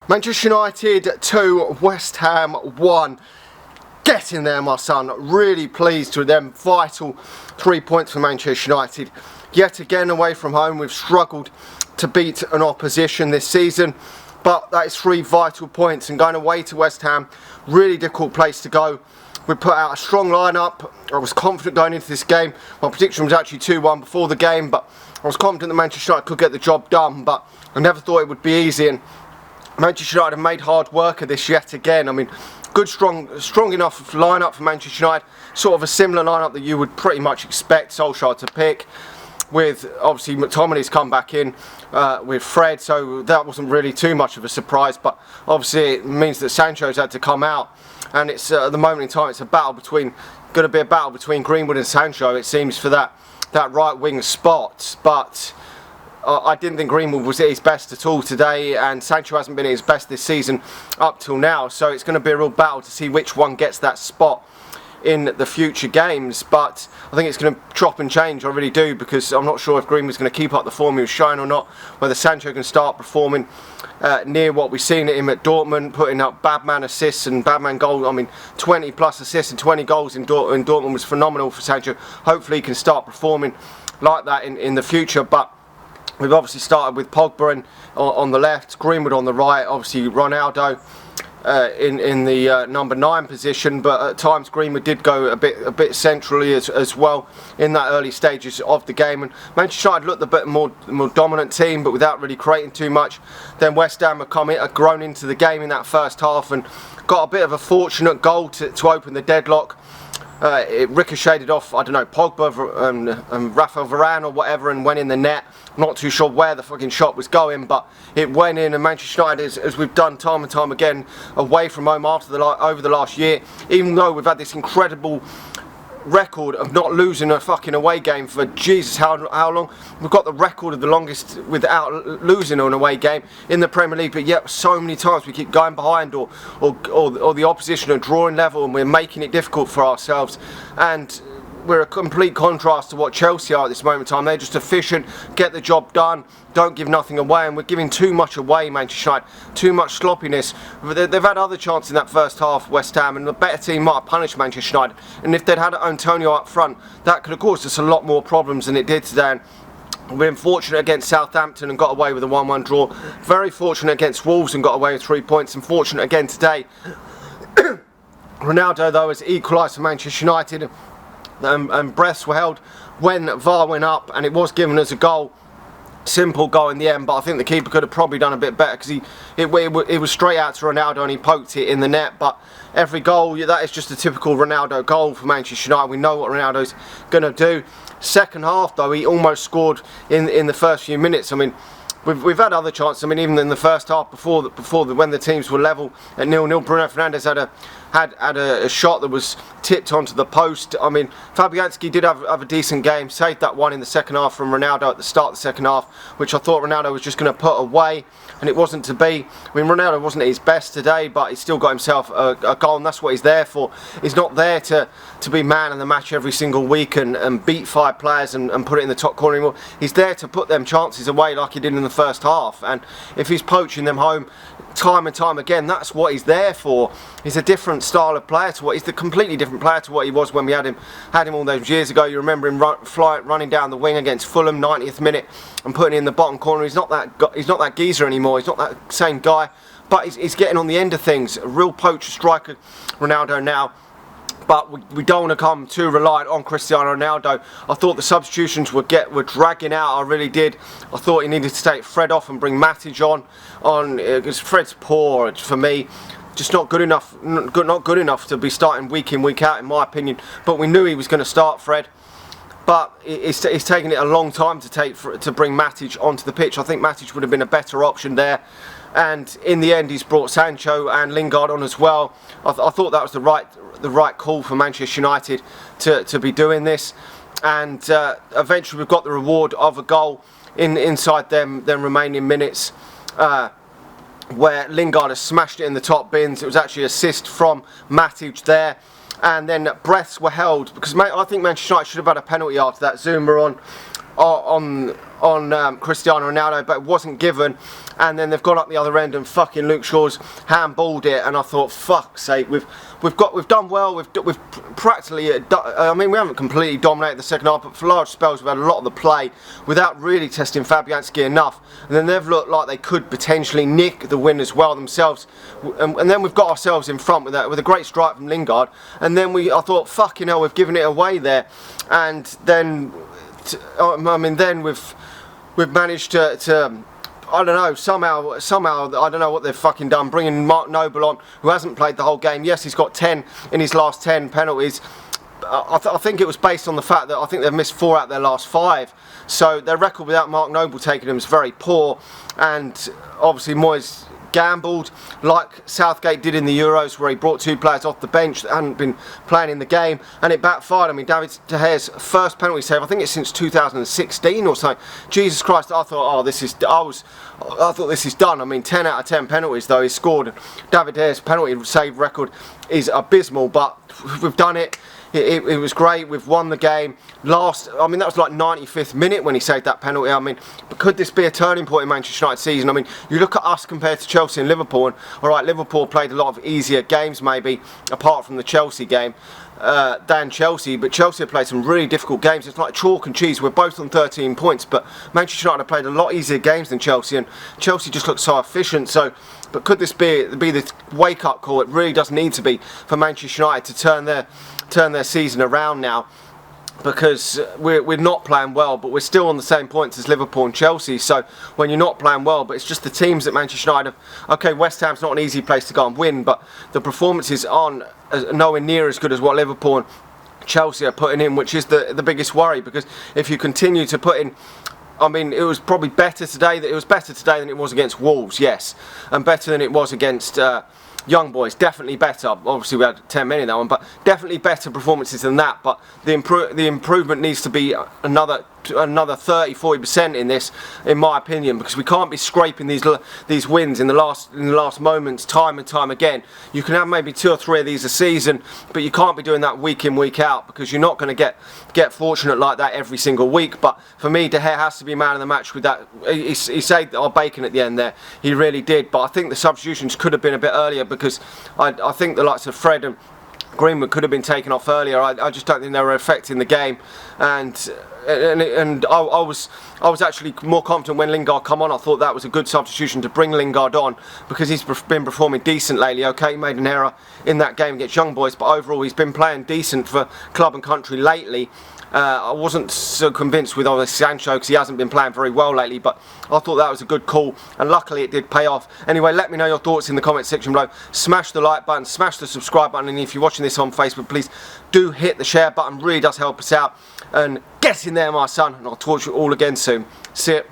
Manchester United 2, West Ham 1. Get in there, my son. Really pleased with them. Vital 3 points for Manchester United. Yet again, away from home, we've struggled to beat an opposition this season. But that is 3 vital points. And going away to West Ham, really difficult place to go. We put out a strong lineup. I was confident going into this game. My prediction was actually 2-1 before the game, but I was confident that Manchester United could get the job done. But I never thought it would be easy. And Manchester United have made hard work of this yet again. I mean, good, strong enough lineup for Manchester United. Sort of a similar lineup that you would pretty much expect Solskjaer to pick. With obviously McTominay's come back in with Fred, so that wasn't really too much of a surprise. But obviously it means that Sancho's had to come out, and it's at the moment in time it's going to be a battle between Greenwood and Sancho. It seems for that right wing spot, but I didn't think Greenwood was at his best at all today, and Sancho hasn't been at his best this season up till now. So it's going to be a real battle to see which one gets that spot in the future games. But I think it's going to chop and change, I really do, because I'm not sure if Greenwood's going to keep up the form he was showing or not, whether Sancho can start performing near what we've seen at him at Dortmund, putting up bad man assists and bad man goals. I mean, 20 plus assists and 20 goals in Dortmund was phenomenal for Sancho. Hopefully he can start performing like that in the future. But we've obviously started with Pogba on the left, Greenwood on the right, obviously Ronaldo in the number 9 position, but at times Greenwood did go a bit centrally as well in that early stages of the game. And Manchester United looked a bit more dominant team, but without really creating too much. Then West Ham have grown into the game in that first half and got a bit of a fortunate goal to open the deadlock. It ricocheted off, I don't know, Pogba and Rafael Varane or whatever, and went in the net. I'm not too sure where the fucking shot was going, but it went in. And Manchester United, as we've done time and time again away from home over the last year, even though we've had this incredible record of not losing a fucking away game for Jesus how long. We've got the record of the longest without losing an away game in the Premier League, but yet so many times we keep going behind or the opposition are drawing level, and we're making it difficult for ourselves. And we're a complete contrast to what Chelsea are at this moment in time. They're just efficient, get the job done, don't give nothing away, and we're giving too much away, Manchester United, too much sloppiness. They've had other chances in that first half, West Ham, and the better team might have punished Manchester United. And if they'd had Antonio up front, that could have caused us a lot more problems than it did today. And we've been fortunate against Southampton and got away with a 1-1 draw. Very fortunate against Wolves and got away with 3 points, and fortunate again today. Ronaldo, though, has equalised for Manchester United. And breaths were held when VAR went up, and it was given as a goal. Simple goal in the end, but I think the keeper could have probably done a bit better, because it was straight out to Ronaldo and he poked it in the net. But every goal, that is just a typical Ronaldo goal for Manchester United. We know what Ronaldo's going to do. Second half, though, he almost scored in the first few minutes. I mean, we've had other chances. I mean, even in the first half, when the teams were level at 0-0, Bruno Fernandes had a shot that was tipped onto the post. I mean, Fabianski did have a decent game, saved that one in the second half from Ronaldo at the start of the second half, which I thought Ronaldo was just going to put away, and it wasn't to be. I mean, Ronaldo wasn't at his best today, but he still got himself a goal, and that's what he's there for. He's not there to be man in the match every single week and beat 5 players and put it in the top corner anymore. He's there to put them chances away like he did in the first half, and if he's poaching them home time and time again, that's what he's there for. He's a different style of player he's the completely different player to what he was when we had him all those years ago. You remember him running down the wing against Fulham 90th minute and putting it in the bottom corner. He's not that geezer anymore. He's not that same guy, but he's getting on the end of things. A real poacher striker, Ronaldo now. But we don't want to come too reliant on Cristiano Ronaldo. I thought the substitutions were dragging out. I really did. I thought he needed to take Fred off and bring Matic on because Fred's poor for me. Just not good enough. Not good enough to be starting week in, week out, in my opinion. But we knew he was going to start Fred. But it's taken it a long time to bring Matic onto the pitch. I think Matic would have been a better option there. And in the end, he's brought Sancho and Lingard on as well. I thought that was the right call for Manchester United to be doing this. And eventually, we've got the reward of a goal inside them remaining minutes, where Lingard has smashed it in the top bins. It was actually an assist from Matic there. And then breaths were held, because I think Manchester United should have had a penalty after that. Zuma on Cristiano Ronaldo, but it wasn't given. And then they've gone up the other end and fucking Luke Shaw's handballed it, and I thought, fuck's sake, we've done well. We've practically, I mean, we haven't completely dominated the second half, but for large spells we've had a lot of the play without really testing Fabianski enough. And then they've looked like they could potentially nick the win as well themselves. And then we've got ourselves in front with a great strike from Lingard. And then I thought, fucking hell, we've given it away there. And then, then we've managed to I don't know, somehow, I don't know what they've fucking done, bringing Mark Noble on, who hasn't played the whole game. Yes, he's got 10 in his last 10 penalties. I think it was based on the fact that I think they've missed 4 out of their last 5. So their record without Mark Noble taking them is very poor. And obviously Moyes gambled like Southgate did in the Euros, where he brought 2 players off the bench that hadn't been playing in the game, and it backfired. I mean, David De Gea's first penalty save, I think it's since 2016 or so. Jesus Christ, I thought, I thought this is done. I mean, 10 out of 10 penalties though he's scored. David De Gea's penalty save record is abysmal, but we've done it. It was great. We've won the game. I mean, that was like 95th minute when he saved that penalty. I mean, but could this be a turning point in Manchester United season? I mean, you look at us compared to Chelsea and Liverpool, and all right, Liverpool played a lot of easier games maybe, apart from the Chelsea game, than Chelsea, but Chelsea have played some really difficult games. It's like chalk and cheese. We're both on 13 points, but Manchester United have played a lot easier games than Chelsea, and Chelsea just look so efficient. So, but could this be the wake-up call? It really does need to be for Manchester United to turn their season around now, because we're not playing well, but we're still on the same points as Liverpool and Chelsea. So when you're not playing well, but it's just the teams that Manchester United have. Okay, West Ham's not an easy place to go and win, but the performances aren't nowhere near as good as what Liverpool and Chelsea are putting in, which is the biggest worry. Because if you continue to put in, I mean, it was probably better today. It was better today than it was against Wolves, yes, and better than it was against Young Boys. Definitely better. Obviously, we had 10 men in that one, but definitely better performances than that. But the improvement needs to be another 30-40% in this, in my opinion, because we can't be scraping these wins in the last moments time and time again. You can have maybe 2 or 3 of these a season, but you can't be doing that week in, week out, because you're not going to get fortunate like that every single week. But for me, De Gea has to be man of the match with that. He saved our bacon at the end there. He really did. But I think the substitutions could have been a bit earlier, because I think the likes of Fred and Greenwood could have been taken off earlier. I just don't think they were affecting the game, and I was actually more confident when Lingard come on. I thought that was a good substitution to bring Lingard on, because he's been performing decent lately. Okay, he made an error in that game against Young Boys, but overall he's been playing decent for club and country lately. I wasn't so convinced with Sancho, because he hasn't been playing very well lately, but I thought that was a good call, and luckily it did pay off. Anyway, let me know your thoughts in the comment section below. Smash the like button, smash the subscribe button, and if you're watching this on Facebook, please do hit the share button. Really does help us out. And get in there, my son, and I'll talk to you all again soon. See ya.